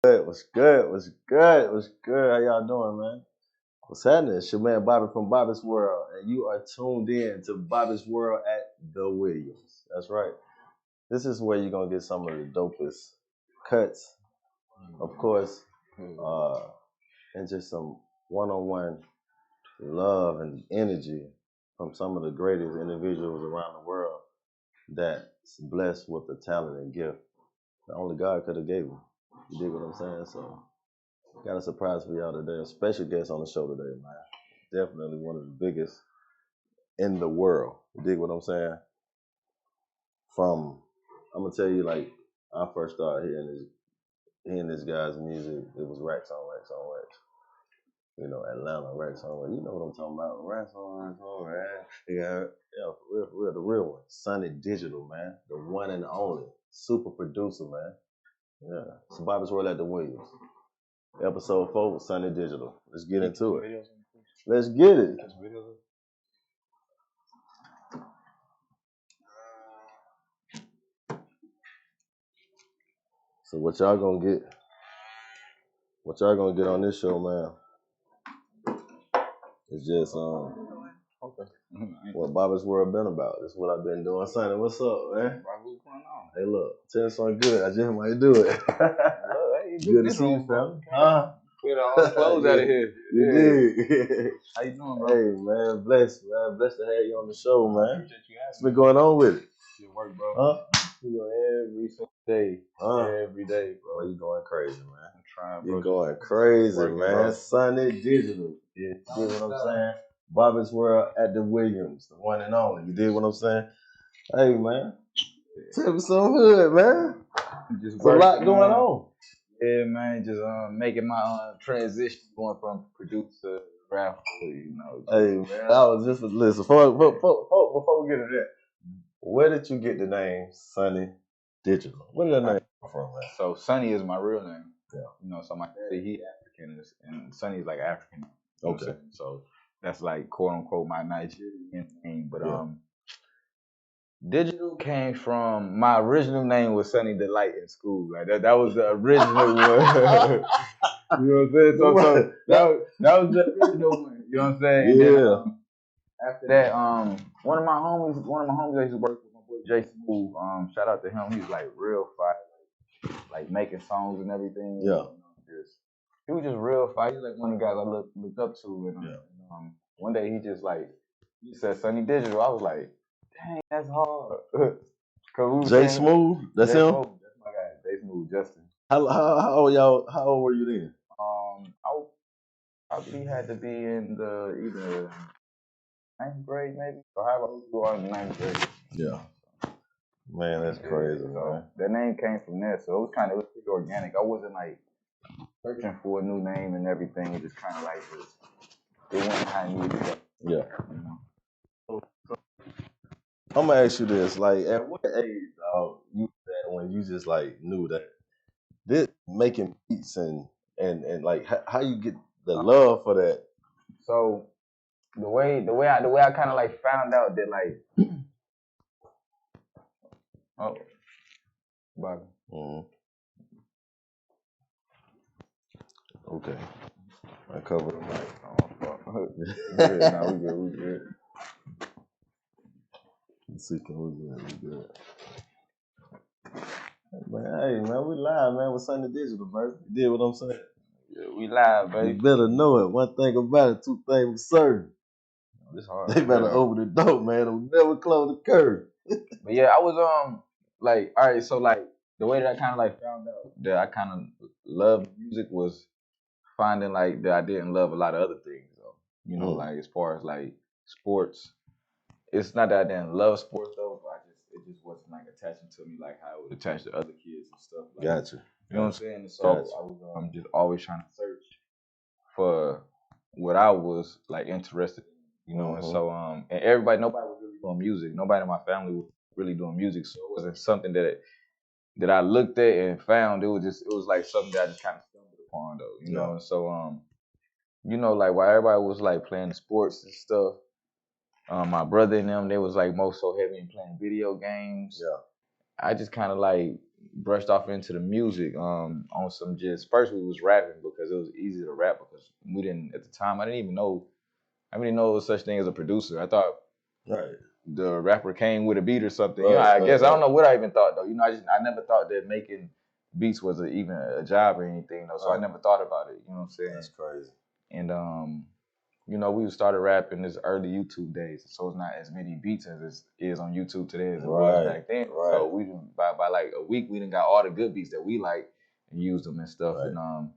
Good? What's good? What's good? What's good? How y'all doing, man? What's happening? It's your man Bobby from Bobby's World, and you are tuned in to Bobby's World at the Williams. That's right. This is where you're gonna get some of the dopest cuts, of course, uh, and just some one-on-one love and energy from some of the greatest individuals around the world that's blessed with the talent and gift that only God could have gave them. You dig what I'm saying? So. Got a surprise for y'all today. A special guest on the show today, man. Definitely one of the biggest in the world. You dig what I'm saying? I'm gonna tell you, like, I first started hearing this guy's music. It was Racks on Racks on Racks. You know, Atlanta Racks on Racks. You know what I'm talking about? Racks on Racks on Racks. Yeah, for real, the real one. Sonny Digital, man. The one and only. Super producer, man. Yeah. It's Bobby's World at the Williams. Episode 4 with Sonny Digital. Let's get into it. Let's get it. So what y'all gonna get? What y'all gonna get on this show, man? It's just what Bobby's World been about. This is what I've been doing. Sonny, what's up, man? What's going on? Hey, look, tell us something good. I just might do it. Hey, good to see you, fella. Huh? Get all the clothes out of here. You did. How you doing, bro? Hey, man, blessed to have you on the show, man. Appreciate you What's asking. been going on with it? Good work, bro. Huh? Every single day. Every day, bro. Well, you going crazy, man. I'm trying, bro. You're going crazy, working, man. bro. Sonny Digital. You dig what I'm saying? Bobby's World at the Williams, the one and only. You dig what I'm saying? Hey, man. Tell me some hood, man. Just There's a lot going on. Yeah, man. Just making my transition going from producer to rapper, you know. Hey, man. I was just listen. Before we get to that, where did you get the name Sonny Digital? Where did that name come from, man? So Sonny is my real name. Yeah. You know, so my daddy, he African, and Sonny's like African. Okay. So that's like quote unquote my Nigerian name. But Yeah. Digital came from my original name was Sunny Delight in school. Like that was the original one. You know what I'm saying? So that was the original one. You know what I'm saying? And then, after that, one of my homies I used to work with, my boy Jay Smooth. Shout out to him. He was like real fire, like making songs and everything. Yeah. He was just real fire. He's like one of the guys I looked up to. And one day he said Sonny Digital. I was like, dang, that's hard. Jay Smooth, that's him. Smooth. That's my guy, Jay Smooth, Justin. How old were you then? I probably had to be in either 9th grade maybe, or however old you are in the 9th grade. Yeah. Man, that's crazy, man. That name came from there, so it was pretty organic. I wasn't like searching for a new name and everything. It just kind of like it went how I needed it. Yeah. You know? I'm gonna ask you this: like, at what age, when you just like knew that this making beats and like how you get the love for that? So the way I kind of like found out that like Bobby. Mm-hmm. Okay, I covered the mic. No, we good. Let's see, we good. Hey man, we live, man, with Sonny Digital, baby. You did what I'm saying? Yeah, we live, baby. You better know it. One thing about it, two things for certain. It's hard. They better open the door, man. They'll never close the curtain. But yeah, I was like, all right, so like the way that I kind of like found out that I kind of loved music was finding like that I didn't love a lot of other things, though. You know, like as far as like sports, it's not that I didn't love sports though, but it just wasn't like attaching to me like how it would attach to other kids and stuff. Like, Gotcha. You know what I'm saying? So I was just always trying to search for what I was like interested in, you know. And so and nobody was really doing music. Nobody in my family was really doing music, so it wasn't something that I looked at and found. It was like something that I just kind of stumbled upon though, you know. And so you know, like while everybody was like playing the sports and stuff, my brother and them, they was like most so heavy in playing video games. Yeah. I just kind of like brushed off into the music on some just first we was rapping because it was easy to rap because we didn't at the time I didn't even know I didn't know there was such thing as a producer. I thought Right. the rapper came with a beat or something. Right, I right, guess I don't right. know what I even thought though. I never thought that making beats was even a job or anything though. So I never thought about it. You know what I'm saying? That's crazy. And we started rapping this early YouTube days, so it's not as many beats as it is on YouTube today as it was back then. Right. So we by like a week we done got all the good beats that we like and used them and stuff, Right. and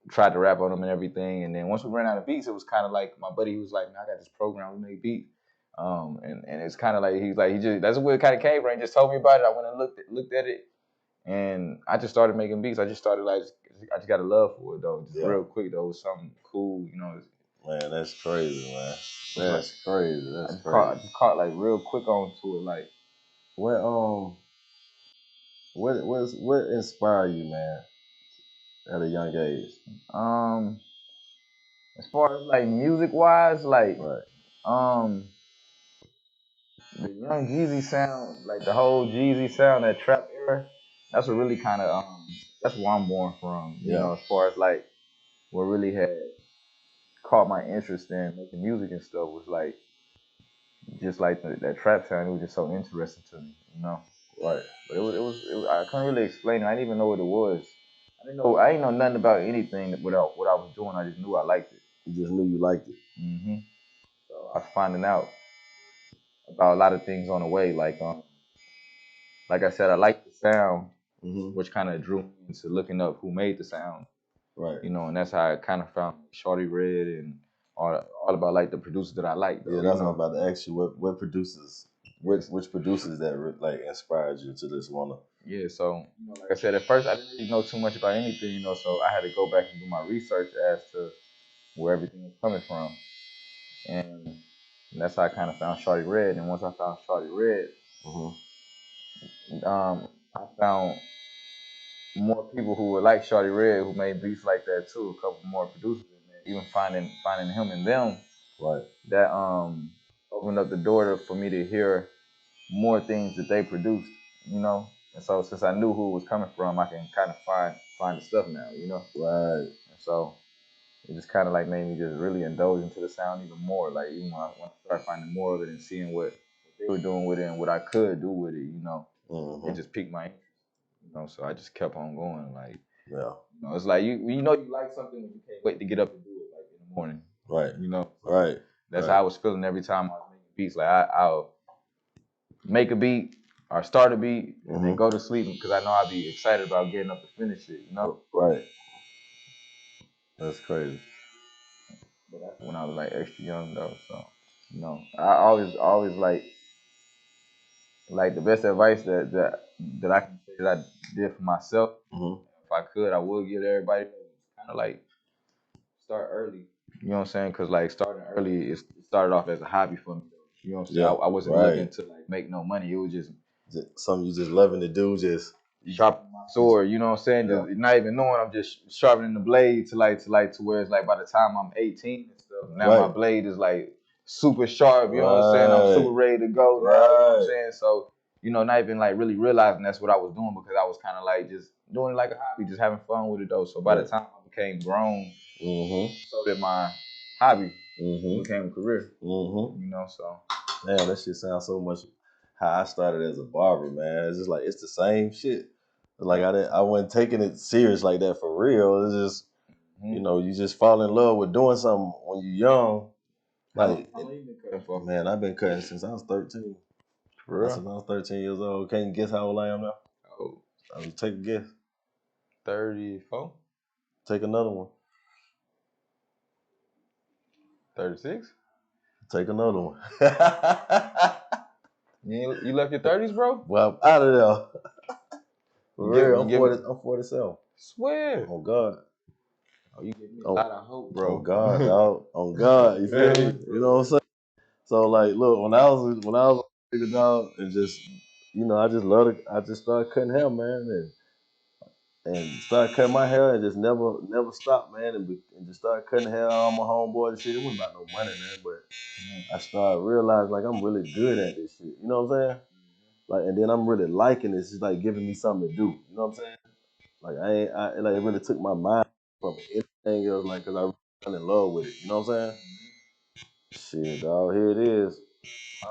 tried to rap on them and everything. And then once we ran out of beats, it was kind of like my buddy was like, "Man, I got this program, we make beats." And it's kind of like he just that's where it kind of came from. He just told me about it. I went and looked at it, and I just started making beats. I just started I just got a love for it though, just real quick though. It was something cool, Man, that's crazy, man. That's crazy. That's crazy. I just caught like real quick onto it. Like, what inspired you, man, at a young age? As far as like music wise, like, Right. The young Jeezy sound, like the whole Jeezy sound, that trap era, that's what really kind of that's where I'm born from. You know, as far as like what really had caught my interest in making music and stuff was like just like that trap sound. It was just so interesting to me, you know. Right. But I couldn't really explain it. I didn't even know what it was. I didn't know nothing about anything without what I was doing. I just knew I liked it. You just knew you liked it. So I was finding out about a lot of things on the way, like I said, I liked the sound, which kind of drew me into looking up who made the sound. Right. And that's how I kind of found Shawty Red and all about like the producers that I like. Yeah, that's what I'm about to ask you. What producers, which producers that like inspired you to this one? Yeah, so like I said, at first I didn't really know too much about anything, so I had to go back and do my research as to where everything was coming from, and that's how I kind of found Shawty Red. And once I found Shawty Red, I found more people who were like Shawty Red who made beats like that too. A couple more producers, and even finding him and them. Right. That opened up the door for me to hear more things that they produced, And so since I knew who it was coming from, I can kind of find the stuff now, Right. And so it just kind of like made me just really indulge into the sound even more. Like even when I started finding more of it and seeing what they were doing with it and what I could do with it, it just piqued my interest. So I just kept on going. Like, it's like you like something and you can't wait to get up and do it, like in the morning. Right. Right. That's how I was feeling every time I was making beats. Like I'll make a beat or start a beat and then go to sleep because I know I'll be excited about getting up to finish it. Right. That's crazy. But that's when I was like extra young though. So I always like the best advice that I can say that I did for myself. If I could, I would give everybody kind of like start early. You know what I'm saying? Because like starting early, it started off as a hobby for me. You know what I'm saying? I wasn't looking to like make no money. It was just something you just loving to do. Just sharpening my sword. You know what I'm saying? Just not even knowing I'm just sharpening the blade to where it's like by the time I'm 18 and stuff, now my blade is like super sharp. You know what I'm saying? I'm super ready to go now. You know what I'm saying? So not even like really realizing that's what I was doing because I was kind of like just doing it like a hobby, just having fun with it though. So by the time I became grown, so that my hobby became a career. So damn, that shit sounds so much how I started as a barber, man. It's just like it's the same shit. Like I wasn't taking it serious like that for real. It's just you just fall in love with doing something when you're young. Like how long you been cutting for? Man, I've been cutting since I was 13. For real? Since I was 13 years old. Can you guess how old I am now? Oh. Take a guess. 34? Take another one. 36? Take another one. You left your 30s, bro? Well, I'm out of there. For real, I'm 47. Swear. Oh, God. Oh, you give me a lot of hope, bro. Oh, God, dog. Oh, God. You feel me? You know what I'm saying? So, like, look, when I was a bigger dog, and just, I just started cutting hair, man, and started cutting my hair and just never stopped, man, and just started cutting hair on my homeboy and shit. It wasn't about no money, man, but I started realizing like I'm really good at this shit. You know what I'm saying? Like, and then I'm really liking this. It's like giving me something to do. You know what I'm saying? Like like it really took my mind from anything else. Like, cause I really fell in love with it. You know what I'm saying? Shit, dog. Here it is.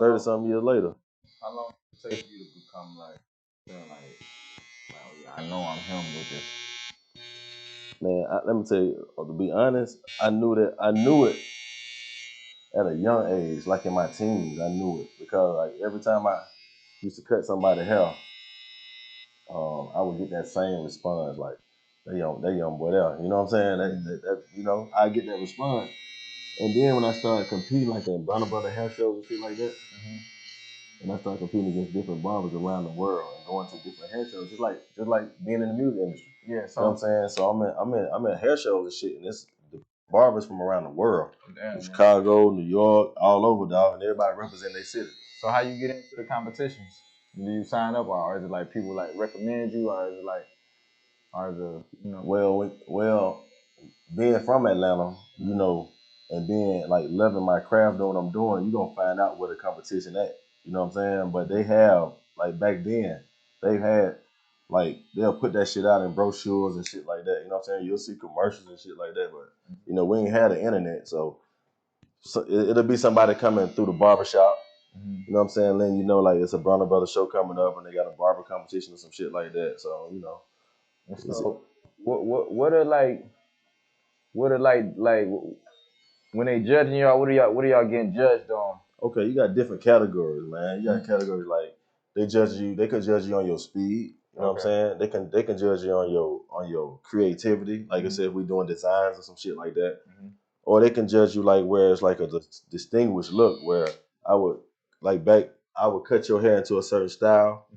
30-something years later. How long did it take you to become like, feeling like, oh yeah, I know I'm him with this? Man, let me tell you. To be honest, I knew it at a young age, like in my teens. I knew it because like every time I used to cut somebody's hair, I would get that same response, like that young boy there. You know what I'm saying? That you know, I get that response. And then when I started competing like in Brown Brother hair shows and shit like that, and I started competing against different barbers around the world and going to different hair shows, just like being in the music industry. Yeah, so you know what I'm saying? So I'm in hair shows and shit, and it's the barbers from around the world, from Chicago, New York, all over, dog, and everybody represent their city. So how you get into the competitions? Do you sign up, or is it like people like recommend you, or is it like, or is it, you know? Well, being from Atlanta, you know, and being like loving my craft, doing what I'm doing, you gonna find out where the competition at. You know what I'm saying? But they have, like back then, they had like they'll put that shit out in brochures and shit like that. You know what I'm saying? You'll see commercials and shit like that. But you know, we ain't had the internet, so it'll be somebody coming through the barbershop. You know what I'm saying? Letting you know like it's a Bronner Brothers show coming up and they got a barber competition or some shit like that. So, you know. So what are like when they judging y'all, what are y'all getting judged on? Okay, you got different categories, man. You got categories like they could judge you on your speed. You know what I'm saying? They can judge you on your creativity. Like I said, if we doing designs or some shit like that. Or they can judge you like where it's like a distinguished look where I would I would cut your hair into a certain style,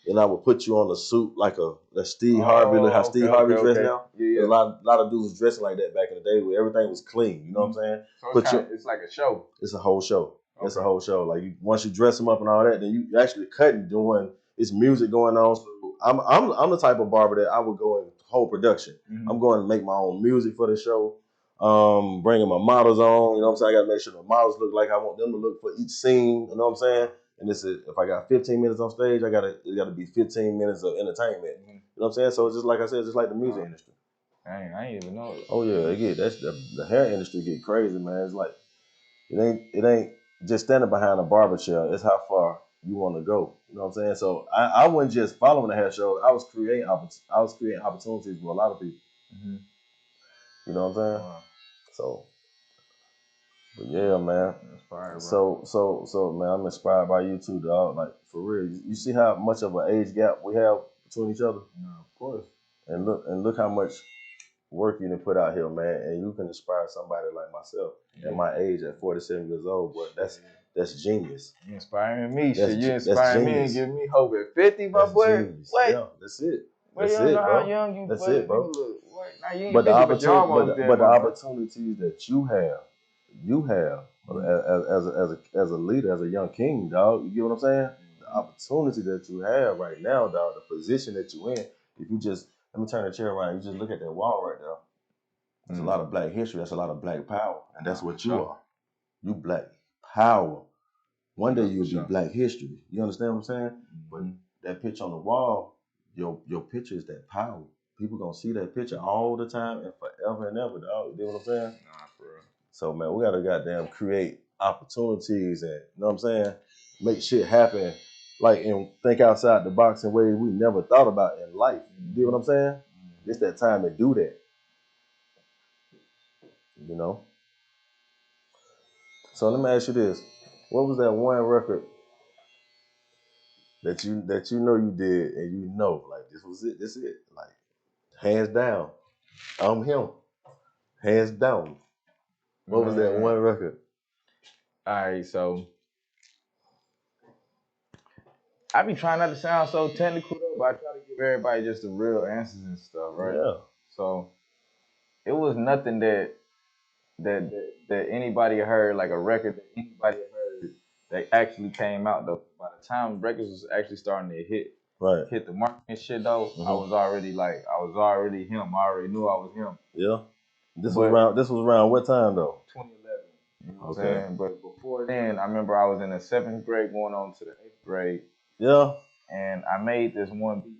and I would put you on a suit like a Steve Harvey. Look how Steve Harvey dressed now. Yeah. A lot of dudes was dressing like that back in the day where everything was clean. You know what I'm saying? So it's like a show. It's a whole show. It's a whole show. Like once you dress them up and all that, then you actually cutting, doing it's music going on. So I'm the type of barber that I would go in whole production. I'm going to make my own music for the show. Bringing my models on. You know what I'm saying? I got to make sure the models look like I want them to look for each scene. You know what I'm saying? And if I got 15 minutes on stage, it got to be 15 minutes of entertainment. You know what I'm saying? So it's just like I said, just like the music industry. I ain't even know it. Oh yeah, the hair industry get crazy, man. It's like it ain't just standing behind a barber chair. It's how far you want to go. You know what I'm saying? So I wasn't just following the hair show. I was creating opportunities for a lot of people. You know what I'm saying? Wow. So, but yeah, man. Inspired, so man, I'm inspired by you too, dog. Like for real. You see how much of an age gap we have between each other? Yeah, of course. And look how much work you can put out here, man, and you can inspire somebody like myself at my age, at 47 years old. But that's genius. You inspiring me, shit. You inspiring me and giving me hope at 50, my boy. Genius. What? Yeah, that's it. That's it, bro. How young you? That's it, bro. But the opportunities that you have as a leader, as a young king, dog. You get what I'm saying? The opportunity that you have right now, dog. The position that you in. If you just let me turn the chair around. You just look at that wall right there. There's a lot of black history. That's a lot of black power, and that's what you are. You black power. One day you'll be black history. You understand what I'm saying? But that picture on the wall, your picture is that power. People gonna see that picture all the time and forever and ever, dog. You know what I'm saying? Nah, for real. So man, we gotta goddamn create opportunities and you know what I'm saying? Make shit happen. Like and think outside the box in ways we never thought about in life. You know what I'm saying? It's that time to do that. You know? So let me ask you this. What was that one record that you know you did and you know like this was it, this is it. Like hands down. I'm him. Hands down. What was that one record? Alright, so I be trying not to sound so technical though, but I try to give everybody just the real answers and stuff, right? Yeah. So it was nothing that anybody heard, like a record that anybody heard that actually came out though. By the time records was actually starting to hit the market and shit though, I was already him. I already knew I was him. Yeah. This was around what time though? 2011. You know what I'm saying? But before then, I remember I was in the 7th grade going on to the 8th grade. Yeah. and I made this one beat.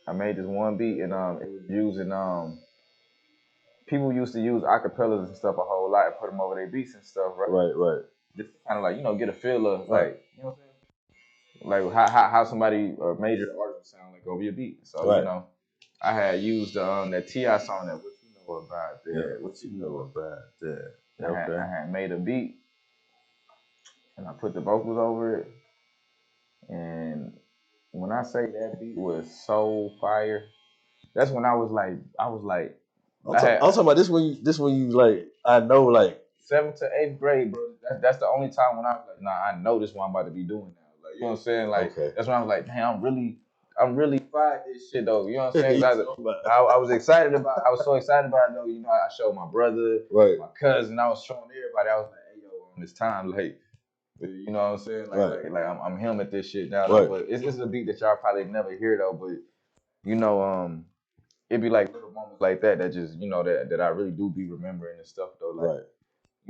And it was using people used to use acapellas and stuff a whole lot and put them over their beats and stuff, right? Right. Just kind of like get a feel of like you know what I'm saying, like how somebody or major artist sound like over your beat. So I had used that T.I. song that What You Know About That. Yeah, What You Know About That. Okay. I had made a beat and I put the vocals over it, and when I say that beat was so fire, that's when I was like. I'm talking about this when you like, I know, like 7th to 8th grade, bro. That's the only time when I was like, nah, I know this what I'm about to be doing now. Like, you know what I'm saying? Like, That's when I was like, man, I'm really fired this shit though. You know what I'm saying? I was excited about. I was so excited about it though. You know, I showed my brother, my cousin. I was showing everybody. I was like, hey, yo, on this time, like, you know what I'm saying? Like I'm him at this shit now. Though, but it's a beat that y'all probably never hear though. But it'd be like little moments like that just that I really do be remembering and stuff though. Like,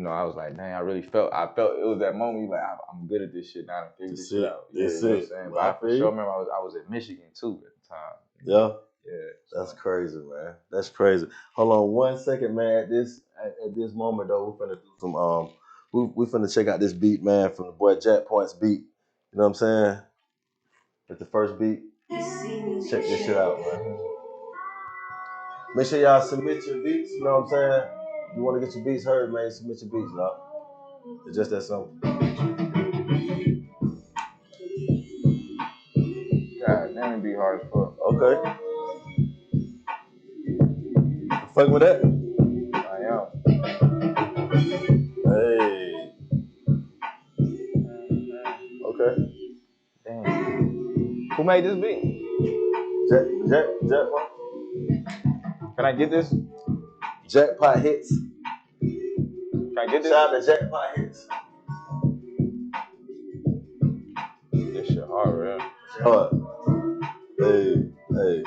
I was like, dang, I felt it was that moment. You like, I'm good at this shit now. I figured this shit out. Yeah, you know what I'm saying? But I for sure remember I was at Michigan too at the time. Yeah. That's crazy, man. That's crazy. Hold on 1 second, man. At this moment though, we're finna do some we finna check out this beat, man, from the boy Jack Point's beat. You know what I'm saying? It's the first beat. Check this shit out, man. Make sure y'all submit your beats, you know what I'm saying? You want to get your beats heard, man, submit your beats, dog. It's just that simple. God damn, it be hard as fuck. Okay. Fuck with that? I am. Hey. Okay. Damn. Who made this beat? Jack. Can I get this? Jackpot Hits. Can I get this? Shout out to Jackpot Hits. This shit hard, man. Hard. Hey. I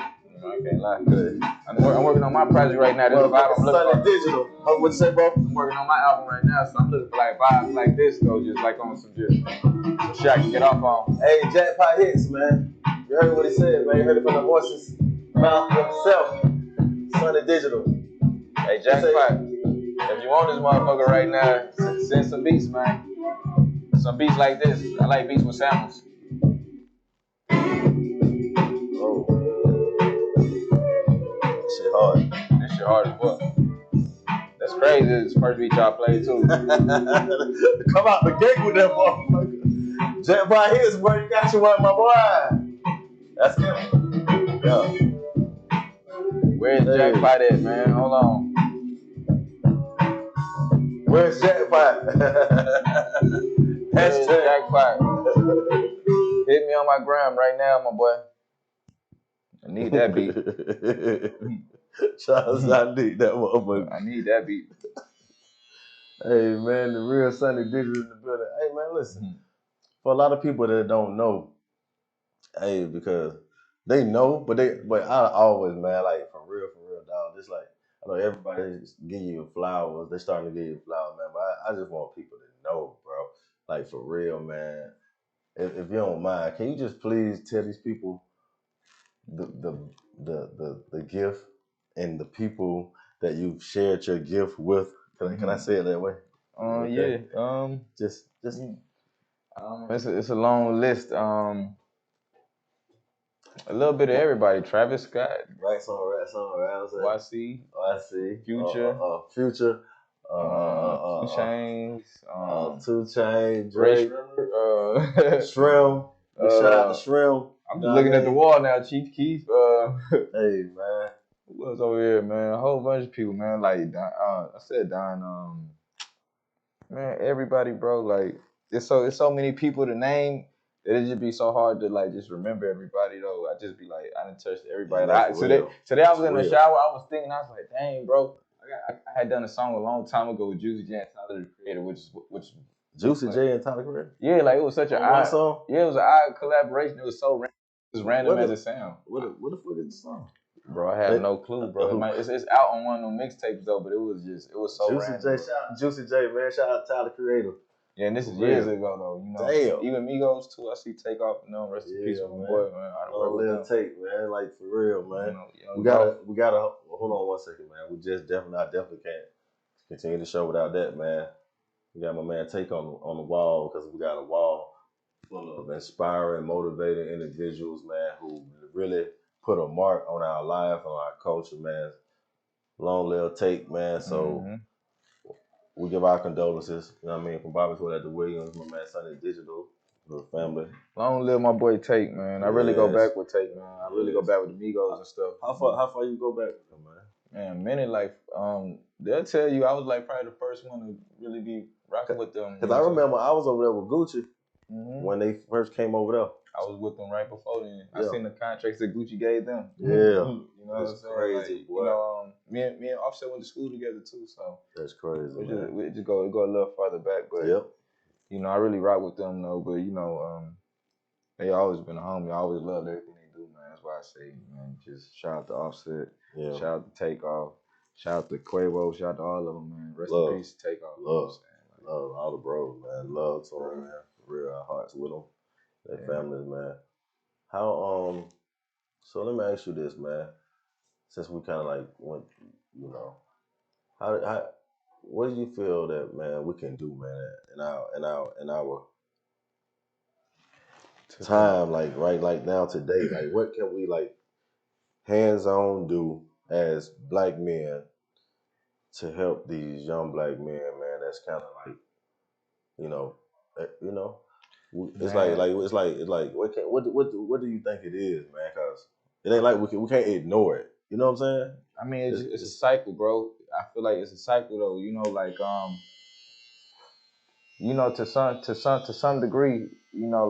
can't lie. Good. I'm working on my project right now. This vibe I'm looking for. Digital. What you say, bro? I'm working on my album right now, so I'm looking for like vibes like this though, just like on some shit I can get off on. Hey, Jackpot Hits, man. You heard what he said, man. You heard it from the horse's mouth himself. Sunny Digital. Hey, Jackpot, if you want this motherfucker right now, send some beats, man. Some beats like this. I like beats with samples. Oh. This shit hard. This shit hard as fuck. That's crazy. This first beat y'all played too. Come out the gate with that motherfucker. Jackpot Hits, bro. You got you one, my boy. That's him. Yeah. Where's Jackpot at, man? Hold on. Where's Jackpot? Where's Jackpot? Hit me on my gram right now, my boy. I need that beat. Charles, I need that motherfucker. I need that beat. Hey, man, the real Sunny Digital in the building. Hey, man, listen. For a lot of people that don't know, hey, because they know, but I always, man, like, for real, dog. Just like, I know everybody's giving you flowers. They're starting to give you flowers, man. But I just want people to know, bro. Like, for real, man. If you don't mind, can you just please tell these people the gift and the people that you've shared your gift with? Can I say it that way? Okay. Yeah. Just. It's a long list. A little bit of everybody. Travis Scott. Right song. YC. Future. Future. 2 Chainz. 2 Chainz. Drake. Shrimp. Shout out to Shrimp. I'm just looking at the wall now. Chief Keef. Hey, man. Who else over here, man? A whole bunch of people, man. Like, I said Don. Man, everybody, bro. Like, it's so many people to name that it just be so hard to like just remember everybody though. I just be like, I didn't touch everybody. Like, today I was in the shower. I was thinking, I was like, dang, bro. I had done a song a long time ago with Juicy J and Tyler the Creator, which Juicy J and Tyler the Creator. Yeah, like it was such an odd song. Yeah, it was an odd collaboration. It was so random. It was random as it sound. What the fuck is the song? Bro, I have no clue, bro. It's out on one of them mixtapes though, but it was so Juicy random. J, shout out to Juicy J, man. Shout out to Tyler the Creator. Yeah, and this is years ago though. You know, damn. Even Migos too. I see Takeoff. You know, rest in peace with my boy, man. I don't Lil Tate, man. Like for real, man. We gotta. Hold on 1 second, man. We just definitely can't continue the show without that, man. We got my man Take on the wall because we got a wall full of inspiring, motivating individuals, man, who really put a mark on our life, on our culture, man. Long live Take, man. So we give our condolences, you know what I mean, from Bobby's World at the Williams, my man Sonny Digital, the family. Long live my boy Take, man. I really go back with Take, man. I really go back with the Migos and stuff. How far you go back with them, man? Man, many like they'll tell you I was like probably the first one to really be rocking with them. Because I remember I was over there with Gucci when they first came over there. I was with them right before then. I seen the contracts that Gucci gave them. Yeah, you know what I'm saying? Crazy, like, you know, me and Offset went to school together too. So that's crazy. We just go a little farther back, but you know, I really rock with them though. But you know, they always been a homie. I always loved everything they do, man. That's why I say, man, just shout out to Offset, shout out to Takeoff, shout out to Quavo, shout out to all of them, man. Rest in peace, Takeoff. Love all the bros, man. Love to them, man. For real, our hearts with them, their families, man. How So let me ask you this, man. Since we kind of like went, you know, how what do you feel that, man, we can do, man, in our time, like right now today, like what can we like hands-on do as black men to help these young black men, man? That's kind of like, it's like what do you think it is, man? Because it ain't like we can't ignore it. You know what I'm saying? I mean, it's a cycle, bro. I feel like it's a cycle though. You know, like you know, to some degree, you know,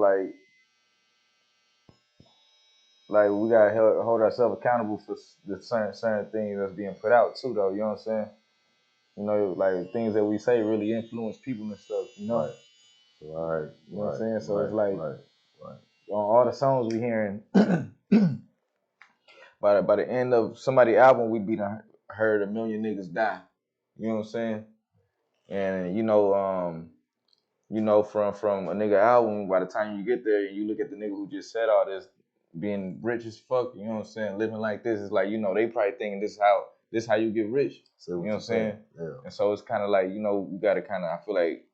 like we gotta hold ourselves accountable for the certain things that's being put out too, though. You know what I'm saying? You know, like things that we say really influence people and stuff. You know, right. You know what I'm saying? So it's like on all the songs we hearing. By the end of somebody's album, we heard 1 million niggas die. You know what I'm saying? And you know, from a nigga album, by the time you get there and you look at the nigga who just said all this, being rich as fuck, you know what I'm saying, living like this, is like, you know, they probably thinking this how you get rich. You know what I'm saying? Yeah. And so it's kind of like, you know, we gotta I feel like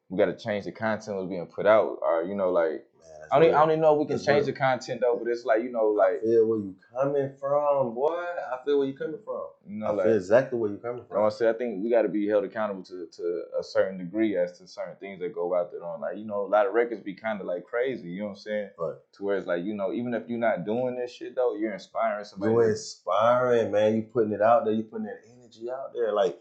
we gotta change the content that's being put out, or you know, like. I don't even know if we can change the content though, but it's like, you know, like. I feel where you coming from, boy. I feel where you coming from. You know, I feel exactly where you coming from. You know what I'm saying? I think we got to be held accountable to a certain degree as to certain things that go out there on. Like, you know, a lot of records be kind of like crazy, you know what I'm saying? Right. To where it's like, you know, even if you're not doing this shit though, you're inspiring somebody. You're inspiring, man. You putting it out there. You putting that energy out there. Like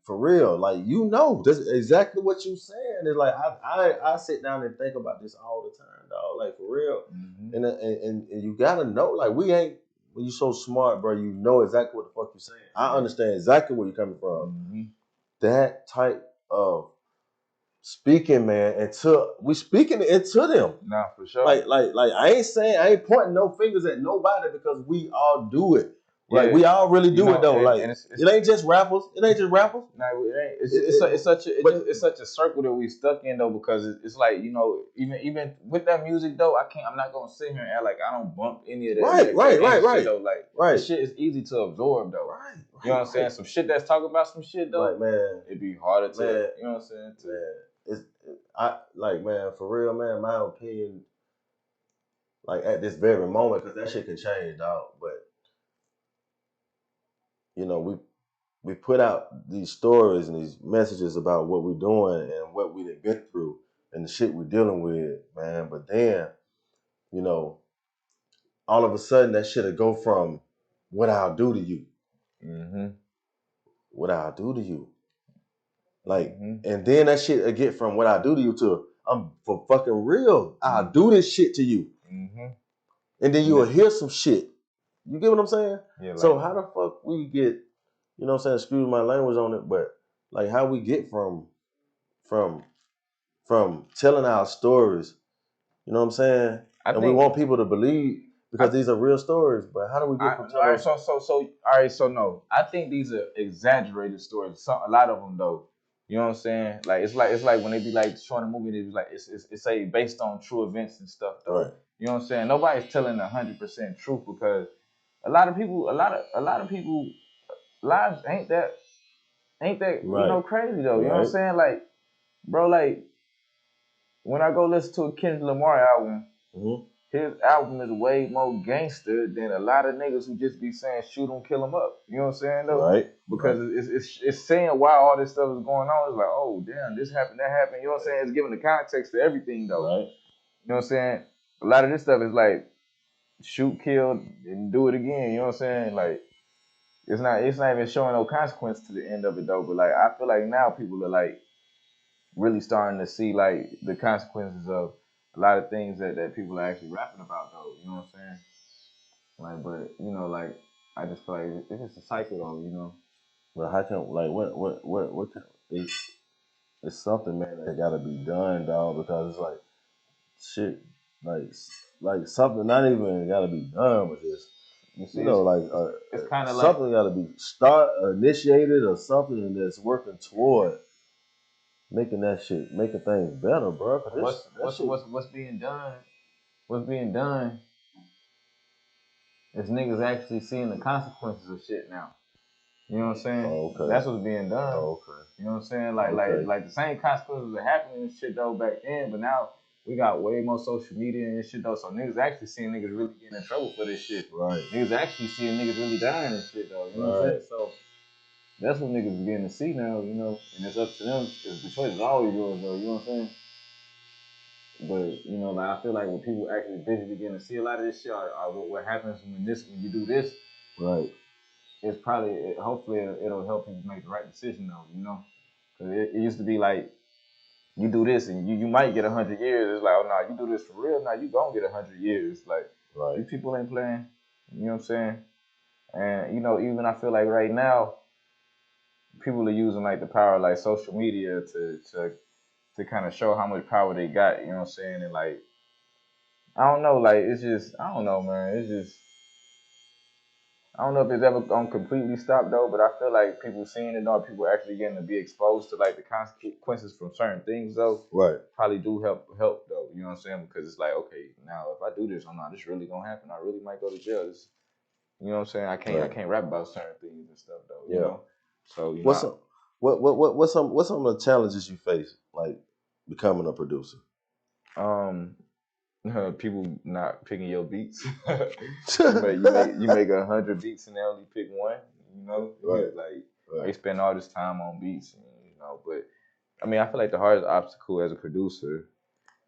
for real, like, you know, this is exactly what you saying. It's like I sit down and think about this all the time, dog. Like for real, and you gotta know, like when you so smart, bro, you know exactly what the fuck you're saying. I understand exactly where you're coming from. That type of speaking, man, we speaking it to them. Nah, for sure. Like I ain't pointing no fingers at nobody because we all do it. Like we all really do it though. Like it ain't just rappers. It ain't just rappers. No, it ain't. It's such a circle that we stuck in though, because it's like, you know, even with that music though, I'm not gonna sit here and act like I don't bump any of that. Right. Though, like this shit is easy to absorb though. Right. You know what I'm saying? Some shit that's talking about some shit though. Like, man, it'd be harder to. You know what I'm saying? Man, for real, man. My opinion, like at this very moment, because that shit can change, dog. But you know, we put out these stories and these messages about what we're doing and what we done been through and the shit we're dealing with, man. But then, you know, all of a sudden that shit'll go from what I'll do to you. What I'll do to you. Like, and then that shit'll get from what I do to you to I'm for fucking real. I'll do this shit to you. And then you'll hear some shit. You get what I'm saying? Yeah, like, so how the fuck we get, you know what I'm saying, excuse my language on it, but like how we get from telling our stories, you know what I'm saying? And we want people to believe because these are real stories, but how do we get from telling? All right, so no. I think these are exaggerated stories. A lot of them though. You know what I'm saying? Like it's like when they be like showing a movie, they be like it's say based on true events and stuff though. Right. You know what I'm saying? Nobody's telling 100% truth because a lot of people lives ain't that Right. you know crazy though. You know what I'm Right. saying? Like, bro, like when I go listen to a Kendrick Lamar album, his album is way more gangster than a lot of niggas who just be saying shoot him, kill him up. You know what I'm saying though? Right. Because it's saying why all this stuff is going on. It's like, oh damn, this happened, that happened. You know what I'm saying? It's giving the context to everything though. Right. You know what I'm saying? A lot of this stuff is like shoot, kill, and do it again. You know what I'm saying? Like it's not even showing no consequence to the end of it though. But like I feel like now people are like really starting to see like the consequences of a lot of things that people are actually rapping about though. You know what I'm saying? Like, but you know, like I just feel like it's just a cycle though. You know. But how can like what can it's something, man, that gotta be done, dog, because it's like shit, like something not even gotta be done with this. You know, like it's kind of something gotta be initiated or something that's working toward making things better, bro. What's being done? What's being done is niggas actually seeing the consequences of shit now. You know what I'm saying? Oh, okay. That's what's being done. Oh, okay. You know what I'm saying? Like the same consequences are happening and shit though back then, but now we got way more social media and shit though. So niggas actually seeing niggas really getting in trouble for this shit. Right. Niggas actually seeing niggas really dying and shit though. You know what I'm saying? So that's what niggas are getting to see now, you know, and it's up to them. The choice is always yours though, you know what I'm saying? But you know, like I feel like when people actually visually getting to see a lot of this shit, or what happens when you do this, right? It's probably hopefully it'll help people make the right decision though, you know, because it used to be like you do this and you might get 100 years. It's like, oh no, you do this for real, now you gonna get 100 years. Like these people ain't playing, you know what I'm saying? And you know, even I feel like right now, people are using like the power of like social media to kind of show how much power they got, you know what I'm saying? And like I don't know, like it's just I don't know, man. It's just I don't know if it's ever gonna completely stop though, but I feel like people seeing it or people actually getting to be exposed to like the consequences from certain things though. Right. Probably do help though. You know what I'm saying? Because it's like, okay, now if I do this, I'm not this really gonna happen. I really might go to jail. You know what I'm saying? I can't rap about certain things and stuff though. You know? So you know what's some of the challenges you face like becoming a producer? People not picking your beats. you make 100 beats and they only pick one. You know, they spend all this time on beats, and, you know. But I mean, I feel like the hardest obstacle as a producer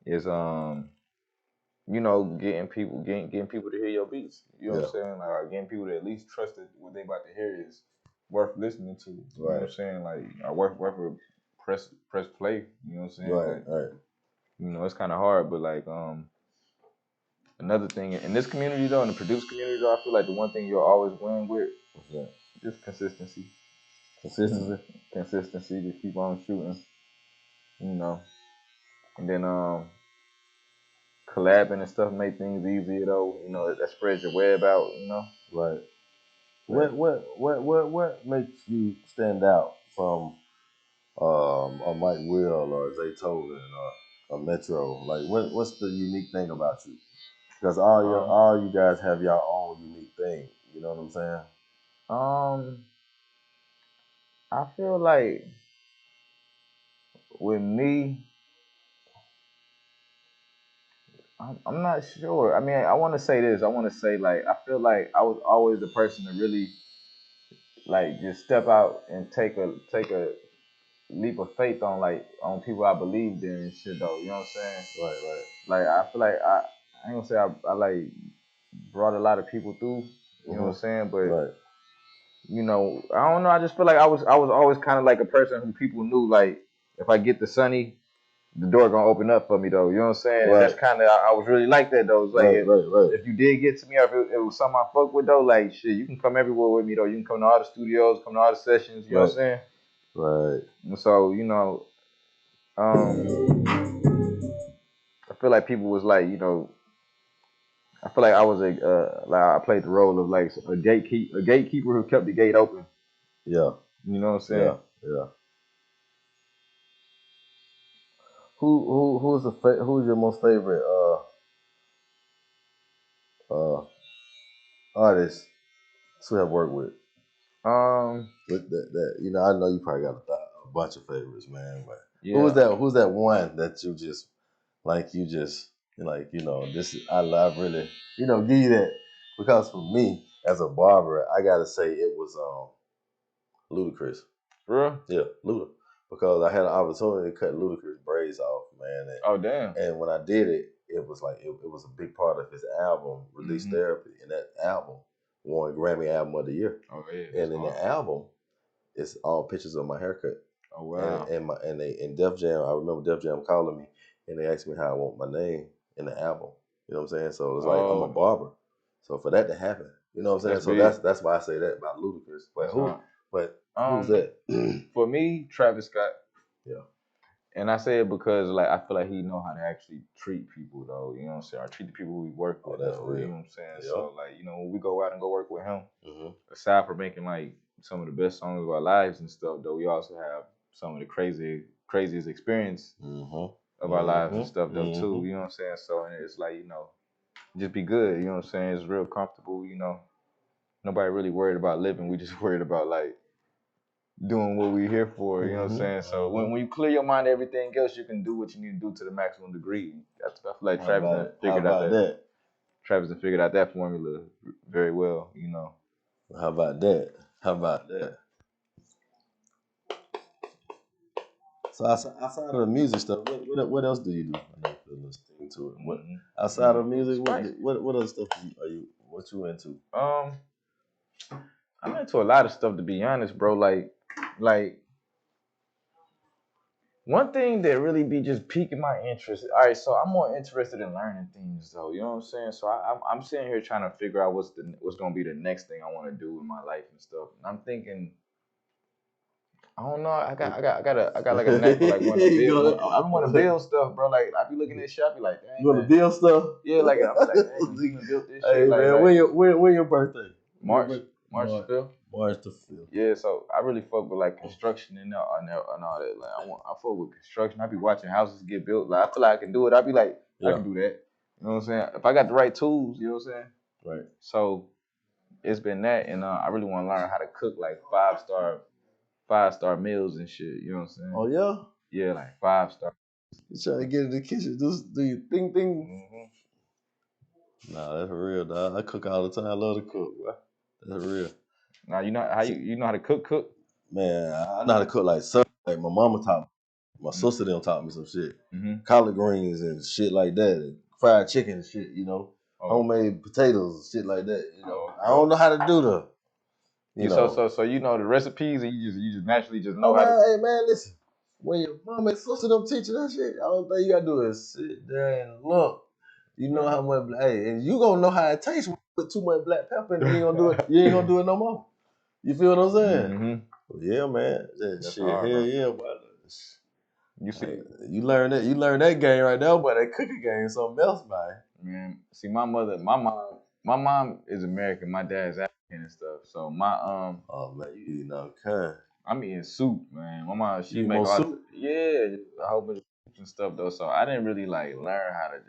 is you know, getting people to hear your beats. You know what I'm saying? Like getting people to at least trust that what they about to hear is worth listening to. You know what I'm saying? Like worth a press play. You know what I'm saying? Right. You know, it's kind of hard, but like another thing in this community though, in the produce community though, I feel like the one thing you'll always win with is just consistency. Consistency to keep on shooting. You know. And then collabing and stuff make things easier though. You know, that spreads your web out, you know. Right. What makes you stand out from a Mike Will or Zaytoven or a Metro? Like what's the unique thing about you? Because all you guys have your own unique thing. You know what I'm saying? I feel like with me, I'm not sure. I mean, I want to say this. I want to say like I feel like I was always the person to really like just step out and take a leap of faith on people I believed in and shit though. You know what I'm saying? Right. Like I feel like I ain't gonna say I like brought a lot of people through. You know what I'm saying? But you know, I don't know. I just feel like I was always kind of like a person who people knew like if I get the Sunny, the door gonna open up for me though. You know what I'm saying? And that's kind of I was really like that though. It's like if you did get to me, or if it was something I fuck with though, like shit, you can come everywhere with me though. You can come to all the studios, come to all the sessions. You know what I'm saying? Right. And so you know, I feel like people was like, you know, I feel like I was like I played the role of like a gatekeeper who kept the gate open. Yeah. You know what I'm saying? Yeah. who's your most favorite artist to have worked with? With that I know you probably got a bunch of favorites, man. But yeah. Who's that one that you just this I really give you that, because for me as a barber, I gotta say it was Ludacris. Real? Yeah, Luda. Because I had an opportunity to cut Ludacris braids off, man. And, oh damn! And when I did it, it was like it was a big part of his album, Release Therapy, and that album won Grammy Album of the Year. Oh yeah. And in the album, it's all pictures of my haircut. Oh wow! And Def Jam, I remember Def Jam calling me and they asked me how I want my name in the album. You know what I'm saying? So it's like I'm a barber. So for that to happen, you know what I'm saying? That's why I say that about Ludacris. But who's that? For me, Travis Scott. Yeah. And I say it because I feel like he know how to actually treat people though. You know what I'm saying? Or treat the people we work with. That's though, real. You know what I'm saying? Yeah. So when we go out and go work with him, aside from making some of the best songs of our lives and stuff, though, we also have some of the craziest experience of our lives and stuff though too. You know what I'm saying? So and it's just be good. You know what I'm saying? It's real comfortable. Nobody really worried about living. We just worried about doing what we're here for, you know what I'm saying? So when you clear your mind, everything else, you can do what you need to do to the maximum degree. I feel like Travis has figured out that. Travis has figured out that formula very well, How about that? So outside of the music stuff, what else do you do? I know you're listening to it. What outside of music, what other stuff what you into? I'm into a lot of stuff, to be honest, bro. One thing that really be just piquing my interest. All right, so I'm more interested in learning things, though. You know what I'm saying? So I'm sitting here trying to figure out what's gonna be the next thing I want to do in my life and stuff. And I'm thinking, I don't know. I got like a knack for wanting to build. I want to build stuff, bro. I be looking at shit, I be like, dang, you want to build stuff? Yeah, I be like, dang, you can build this shit. Hey man, when your birthday? March 5th. March the 5th. Yeah, so I really fuck with construction and all that. I fuck with construction. I be watching houses get built. I feel like I can do it. I be like, I can do that. You know what I'm saying? If I got the right tools, you know what I'm saying? Right. So it's been that, and I really want to learn how to cook 5-star meals and shit. You know what I'm saying? Oh yeah. Yeah, 5-star. You trying to get in the kitchen? Do your thing. Nah, that's real, dog. I cook all the time. I love to cook, bro. That's real. Now you know how to cook? Man, I know how to cook like my mama taught me. My sister them taught me some shit. Collard greens and shit like that. And fried chicken and shit, homemade potatoes, shit like that. I don't know how to do them. So you know the recipes and you just naturally just know how to. Hey man, listen. When your mama and sister them teach you that shit, all thing you gotta do is sit there and look. You know how much, and you gonna know how it tastes when you put too much black pepper and you ain't gonna do it. You ain't gonna do it no more. You feel what I'm saying? Yeah, man. That shit, hard, hell yeah, boy. You see, you learn that game right now, but that cooking game is something else, man. Man, see, my mom is American. My dad's African and stuff. So my oh man, you eating all kind. I'm eating soup, man. My mom, she make all soup? A whole bunch of soups and stuff though. So I didn't really learn how to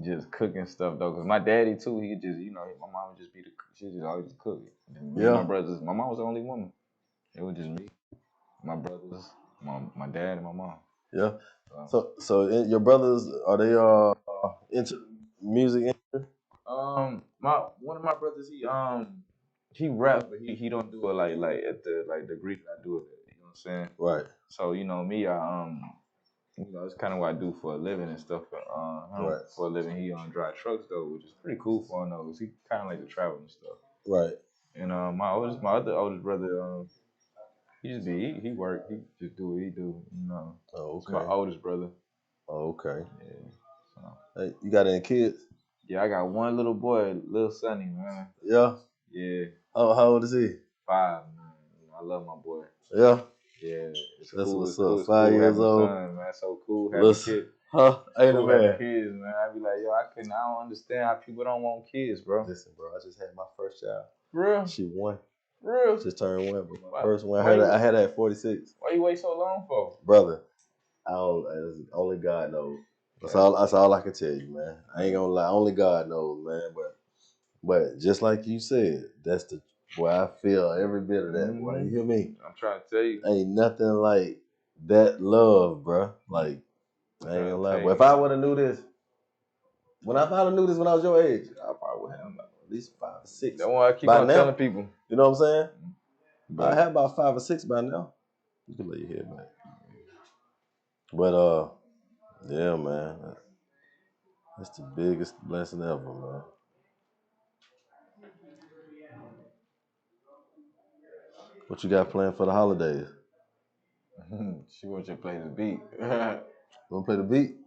just cook and stuff though, cause my daddy too, he just my mom would just she just always cook it. My brothers, my mom was the only woman. It was just me, my brothers, my dad, and my mom. Yeah. So your brothers, are they into music? One of my brothers, he rap, but he don't do it like at the degree that I do it at, you know what I'm saying? Right. So me, I it's kind of what I do for a living and stuff. For a living, he drive trucks though, which is pretty cool for him though, cause he kind of like to travel and stuff. Right. And my other oldest brother, he work, he just do what he do, Oh, okay. It's my oldest brother. Oh, okay. Yeah. So. Hey, you got any kids? Yeah, I got one little boy, little Sonny, man. Yeah. Yeah. Oh, how old is he? 5, man. I love my boy. Yeah. Yeah. It's That's cool. what's it's up. Cool. 5 years old. Son, man. So cool having kids. Huh? Ain't cool a man. Having kids, man. I be like, yo, I don't understand how people don't want kids, bro. Listen, bro, I just had my first child. For real? She 1. For real? Just turned 1, but my first one I had at 46. Why you wait so long for? Brother, I don't. Only God knows. That's all I can tell you, man. I ain't gonna lie. Only God knows, man. But just like you said, that's the boy. I feel every bit of that. Boy, you hear me? I'm trying to tell you. Ain't nothing like that love, bro. Like I ain't gonna lie. But if I would have knew this, when I knew this when I was your age, I probably would have at least 5 or 6. That's why I keep on telling people. You know what I'm saying? But I have about 5 or 6 by now. You can lay your head back. But yeah, man. That's the biggest blessing ever, man. What you got planned for the holidays? She wants you to play the beat. Wanna play the beat?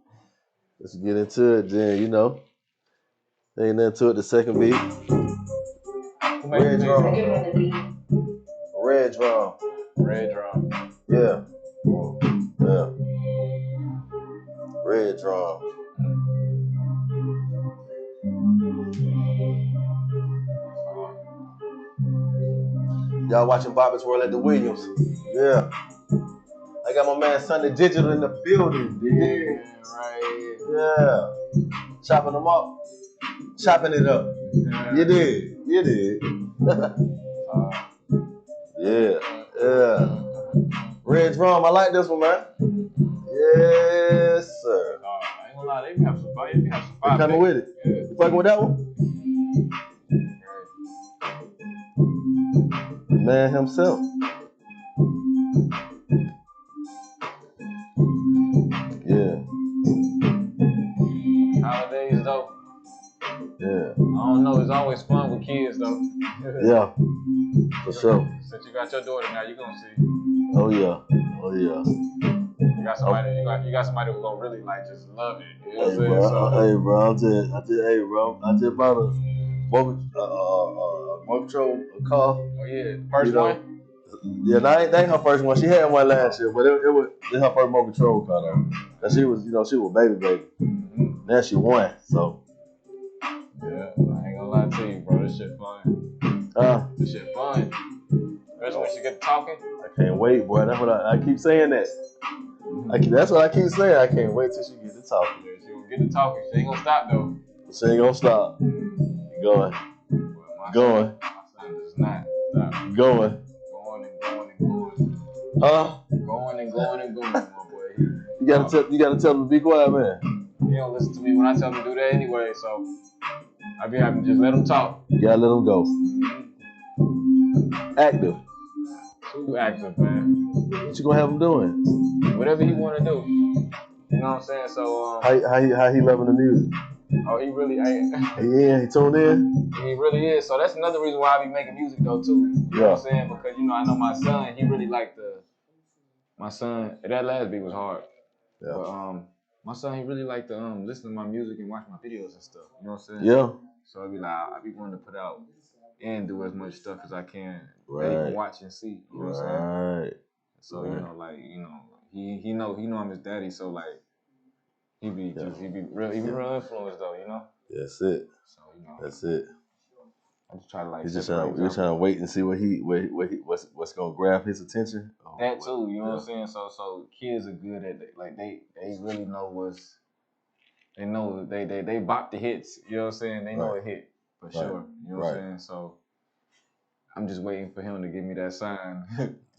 Let's get into it then, you know. Ain't nothing to it, the second beat. Red drum. Red drum. Red drum. Yeah. Yeah. Red drum. Y'all watching Bobby's World at the Williams. Yeah. I got my man Sunday Digital in the building. Yeah, right. Yeah. Chopping them up. Chopping it up. Yeah. You did. You did. Yeah. Yeah. Red drum. I like this one, man. Yes, sir. I ain't gonna lie. They have some fire. They have some fire. They coming with it. Yeah. You fucking with that one? The man himself. Yeah. Holidays though. Yeah. I don't know. It's always fun with kids though. Yeah. For sure. Since you got your daughter now, you gonna see. Oh yeah. Oh yeah. You got somebody. You got somebody who's gonna really like just love it. You know hey, bro. I just bought a motor control car. Oh yeah, first one. Yeah, that ain't her first one. She had one last year, but it was her first motor control car though. Cause she was baby. Mm-hmm. Now she won, so. Yeah, I ain't gonna lie to you, bro. This shit fun. This shit fun. Especially when she get talking. I can't wait, boy. That's what I keep saying that. That's what I keep saying. I can't wait till she get to talking. Yeah, she gonna get to talking. She ain't gonna stop though. She ain't gonna stop. Going. My son does not stop. Going. Going and going and going. Huh? Going and going and going, my boy. You gotta tell him to be quiet, man. He don't listen to me when I tell him to do that anyway, so I be having to just let him talk. You gotta let him go. Active. Too active, man. What you gonna have him doing? Whatever he wanna do. You know what I'm saying? So how he loving the music? Oh, he really ain't. Yeah, he tuned in. He really is. So that's another reason why I be making music though too. You know what I'm saying? Because I know my son. He really liked my son. That last beat was hard. Yeah. But my son, he really liked to listen to my music and watch my videos and stuff. You know what I'm saying? Yeah. So I be wanting to put out and do as much stuff as I can that he can watch and see. You know what I'm saying? So he know I'm his daddy. So like he be real influenced though. You know. That's it. So that's it. I just try to He's just trying to wait and see what's gonna grab his attention. That too, you know what I'm saying? So kids are good at it. Like they really know they bop the hits, you know what I'm saying? They know a hit for sure. You know what I'm saying? So I'm just waiting for him to give me that sign.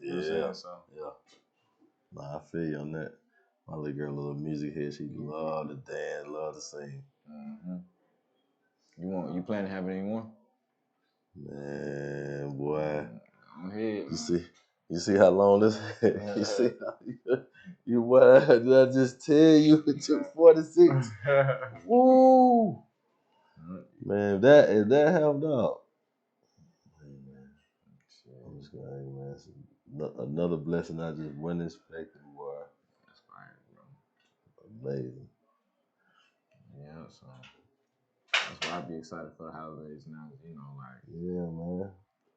You know what I'm saying? So Nah, I feel you on that. My little girl, little music head, she love to dance, love to sing. Mm-hmm. You plan to have it anymore? Man, boy. I'm ahead. You see how long this? You see how you what? Did I just tell you it took 46? Woo! Man, if that helped out, I'm just gonna, man, another blessing I just wasn't expecting, boy. That's fine, bro. Amazing. Yeah, so that's why I be excited for the holidays now. Yeah, man.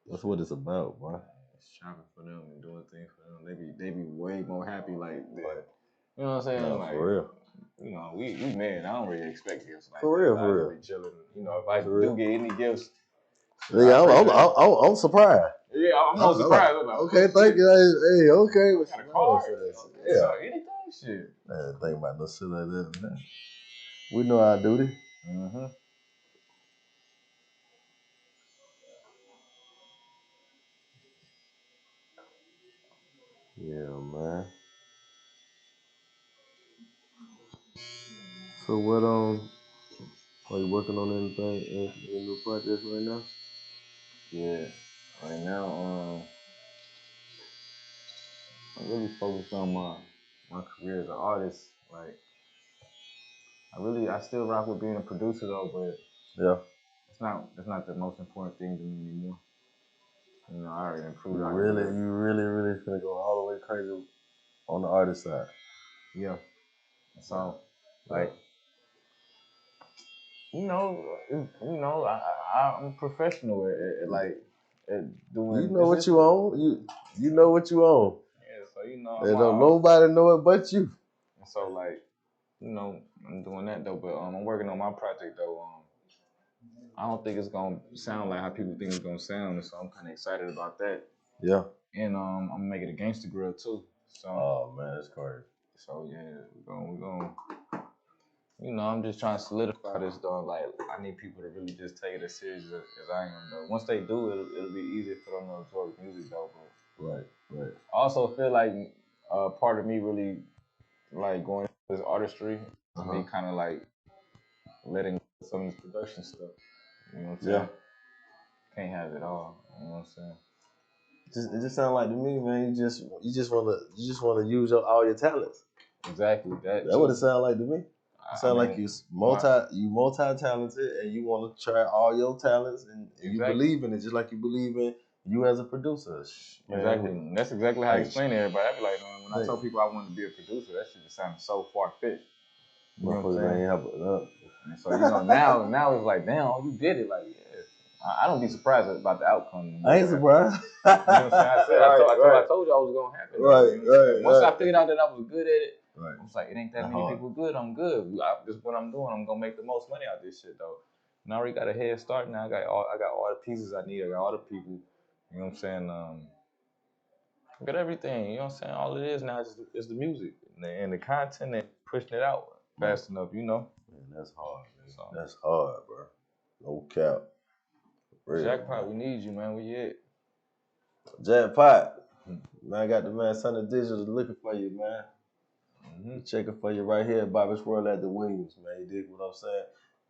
That's what it's about, boy. Shopping for them and doing things for them. They be way more happy like that. You know what I'm saying? No, like, for real. We married. I don't really expect gifts like for that. real. Be chilling. If I do get any gifts, I'm surprised. Yeah, I'm not surprised. Okay, thank you. Hey, okay. Got a card? Yeah, anything. Shit. Man, think about no shit like that, man. We know our duty. Mm-hmm. Yeah, man. So what are you working on anything, any new projects right now? Yeah. Right now, I'm really focused on my career as an artist. Like, I still rock with being a producer though, but Yeah. it's not the most important thing to me anymore. You know, I already improved. You really finna go all the way crazy on the artist side. Yeah. So, like, I'm a professional at doing. You know what you own. You know what you own. Yeah. So you know, and don't nobody know it but you. And so like, I'm doing that though. But I'm working on my project though. I don't think it's gonna sound like how people think it's gonna sound, and so I'm kind of excited about that. Yeah. And I'm making a gangster grill too. So. Oh man, that's crazy. So yeah, we're going. I'm just trying to solidify this though. Like, I need people to really just take it as serious as I am though. Once they do, it'll be easier for them to absorb music though. But right. I also feel like part of me really like going into this artistry, me kind of like letting some of this production stuff. You know what I'm saying? Yeah. Can't have it all. You know what I'm saying? It just sounds like to me, man. You just wanna use all your talents. Exactly. That's what it sounds like to me. It sounds like you multi-talented and you want to try all your talents and you believe in it, just like you believe in you as a producer. Exactly. Man. That's exactly how I explain to everybody. I be like, when I tell people I wanted to be a producer, that shit just sounded so far-fetched. You know what I'm saying? So now it's like, damn, you did it. Like, yeah. I don't be surprised about the outcome. I ain't surprised. You know what I'm saying? I told you I was gonna happen. Right. Once I figured out that I was good at it, I was like, it ain't that many people good. I'm good. This is what I'm doing. I'm gonna make the most money out of this shit though. And I already got a head start. Now I got all the pieces I need. I got all the people. You know what I'm saying? I got everything. You know what I'm saying? All it is now is the music and the content and pushing it out fast enough. You know. Man, that's hard. Man. So, that's hard, bro. No cap. Real, Jackpot, man. We need you, man. Where you at? Jackpot. Man, I got the man Sunny Digital looking for you, man. Checking for you right here at Bobby's World at the Williams, man. You dig what I'm saying?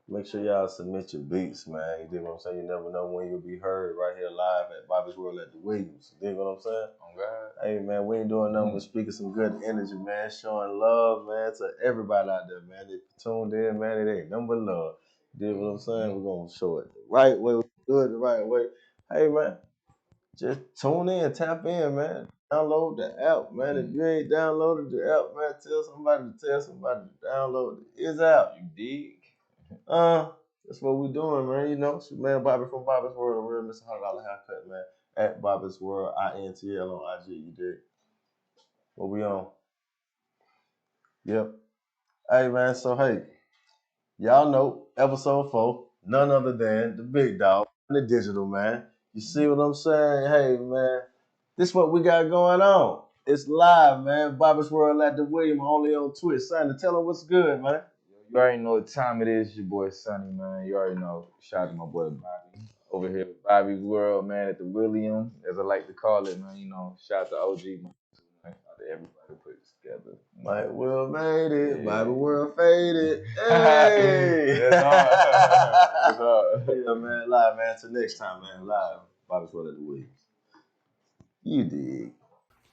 Make sure y'all submit your beats, man. You dig what I'm saying? You never know when you'll be heard right here live at Bobby's World at the Williams. You dig what I'm saying? Oh, God. Hey, man, we ain't doing nothing but speaking some good energy, man. Showing love, man, to everybody out there, man. They tuned in, man. It ain't nothing but love. You dig what I'm saying? We're going to show it the right way. We're do it the right way. Hey, man, just tune in, tap in, man. Download the app, man. If you ain't downloaded the app, man, tell somebody to download it. It's out. You dig? That's what we doing, man. You know, it's your man Bobby from Bobby's World, the real Mr. $100 haircut, man. At Bobby's World, INTL on IG, you dig? What we on? Yep. Hey, man, so hey, y'all know episode 4, none other than the big dog, the digital man. You see what I'm saying? Hey, man. This is what we got going on. It's live, man. Bobby's World at the William, only on Twitch. Sonny, tell them what's good, man. You already know what time it is. Your boy Sonny, man. You already know. Shout out to my boy Bobby. Over here at Bobby's World, man, at the William, as I like to call it, man. You know, shout out to OG, man. Shout out to everybody put it together. Mike Will made it. Yeah. Bobby World faded. Hey! That's hard. Yeah, man. Live, man. Till next time, man. Live. Bobby's World at the Williams. You dig.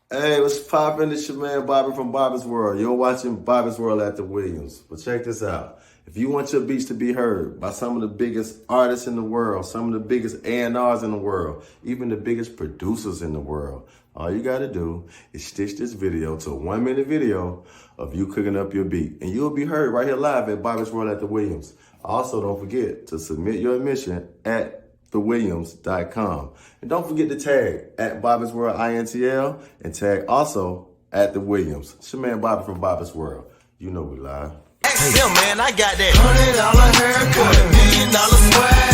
Hey, what's poppin'? It's your man Bobby from Bobby's World. You're watching Bobby's World at the Williams. But check this out. If you want your beats to be heard by some of the biggest artists in the world, some of the biggest A&Rs in the world, even the biggest producers in the world, all you gotta do is stitch this video to a 1-minute video of you cooking up your beat. And you'll be heard right here live at Bobby's World at the Williams. Also, don't forget to submit your admission at thewilliams.com. And don't forget to tag at Bobby's World INTL and tag also at The Williams. It's your man Bobby from Bobby's World. You know we live. Hey, man, I got that $100 haircut, $1 million swag.